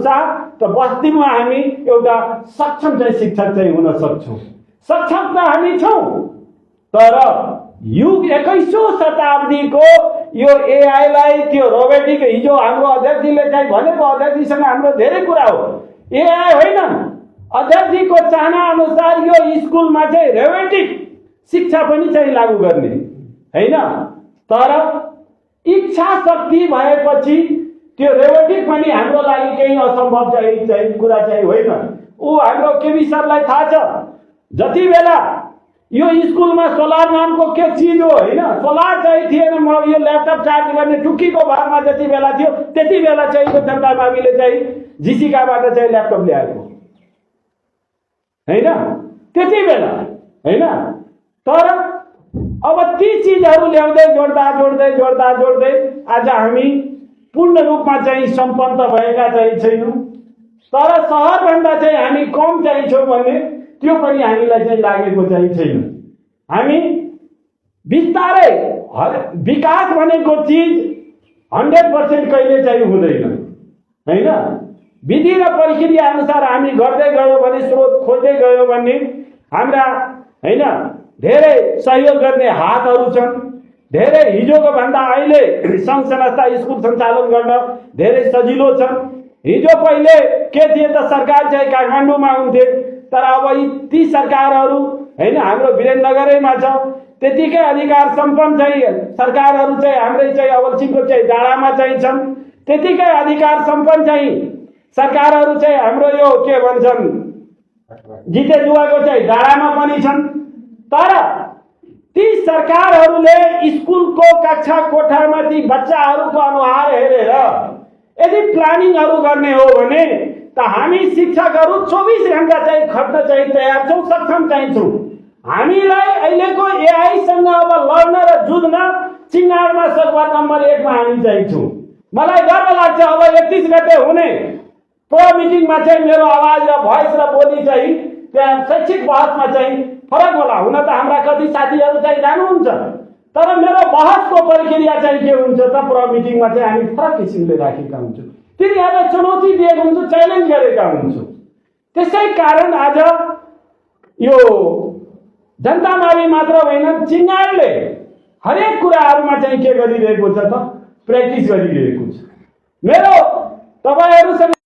चाह त बस्तीमा हामी एउटा सक्षम चाहिँ शिक्षक चाहिँ हुन सक्छौँ। सक्षम त हामी छौँ, तर युग 21औं शताब्दीको यो एआईलाई, त्यो रोबोटिक, हिजो हाम्रो अध्यक्षजीले चाहिँ भनेको, अध्यक्षजीसँग हाम्रो धेरै कुरा हो। एआई होइन, अध्यक्षजीको चाहना अनुसार यो स्कुलमा चाहिँ रोबोटिक शिक्षा पनि चाहिँ लागू गर्ने होइन। तर इच्छा शक्ति भएपछि त्यो रोबोटिक पनि हाम्रो लागि केही असम्भव चाहिँ कुरा चाहिँ होइन। ऊ हाम्रो केबी सरलाई थाहा छ, जति बेला यो स्कुलमा सोलर नामको के चिज हो होइन, सोलर चाहिँ थिएन, म यो ल्यापटप चार्ज गर्ने टुक्कीको भरमा जति बेला थियो त्यति बेला चाहिँ यो जनता माविले चाहिँ झिसिकाबाट चाहिँ ल्यापटप ल्याएको होइन, त्यति बेला होइन। तर अब ती चिजहरू ल्याउँदै जोड्दा आज हामी पूर्ण रूपमा चाहिँ सम्पन्न भएका चाहिँ छैनौँ। तर सहरभन्दा चाहिँ हामी कम चाहिँ छौँ भन्ने त्यो पनि हामीलाई चाहिँ लागेको चाहिँ छैन। हामी बिस्तारै विकास भनेको चिज 100% कहिले चाहिँ हुँदैन होइन। विधि र प्रक्रिया अनुसार हामी गर्दै गयो भने, स्रोत खोज्दै गयो भने हाम्रा होइन धेरै सहयोग गर्ने हातहरू छन्। धेरै हिजोको भन्दा अहिले सङ्घ संस्था स्कुल सञ्चालन गर्न धेरै सजिलो छ। हिजो पहिले के थिए त, सरकार चाहिँ काठमाडौँमा हुन्थे, तर अब ती सरकारहरू होइन हाम्रो वीरेन्द्रनगरैमा छ। त्यतिकै अधिकार सम्पन्न चाहिँ सरकारहरू चाहिँ हाम्रै चाहिँ अवलछिको चाहिँ डाँडामा चाहिँ छन्। त्यतिकै अधिकार सम्पन्न चाहिँ सरकारहरू चाहिँ हाम्रो यो के भन्छन् जितेजुवाको चाहिँ डाँडामा पनि छन्। तर ती सरकारहरूले स्कुलको कक्षा कोठामा ती बच्चाहरूको अनुहार हेरेर यदि प्लानिङहरू गर्ने हो भने त हामी शिक्षकहरू 24 घण्टा चाहिँ खट्न चाहिँ तयार छौँ, सक्षम चाहिँ छौँ। हामीलाई अहिलेको एआईसँग अब लड्न र जुझ्न चिनारमा सकभर नम्बर 1 मा हामी चाहिँ छौँ। मलाई गर्व लाग्छ अब 31 गते हुने प्रो मिटिङमा चाहिँ मेरो आवाज र भोइस र बोली चाहिँ त्यहाँ शैक्षिक बहसमा चाहिँ फरक होला। हुन त हाम्रा कति साथीहरू चाहिँ जानुहुन्छ, तर मेरो बहसको प्रक्रिया चाहिँ के हुन्छ त, प्रो मिटिङमा चाहिँ हामी फरक किसिमले राखेका हुन्छौँ। तिनीहरूलाई चुनौती दिएको हुन्छौँ, च्यालेन्ज गरेका हुन्छौँ। त्यसै कारण आज यो जनता मावि मात्र होइन, चिङ्गारले हरेक कुराहरूमा चाहिँ के गरिरहेको छ त, प्र्याक्टिस गरिरहेको छ। मेरो तपाईहरुसँग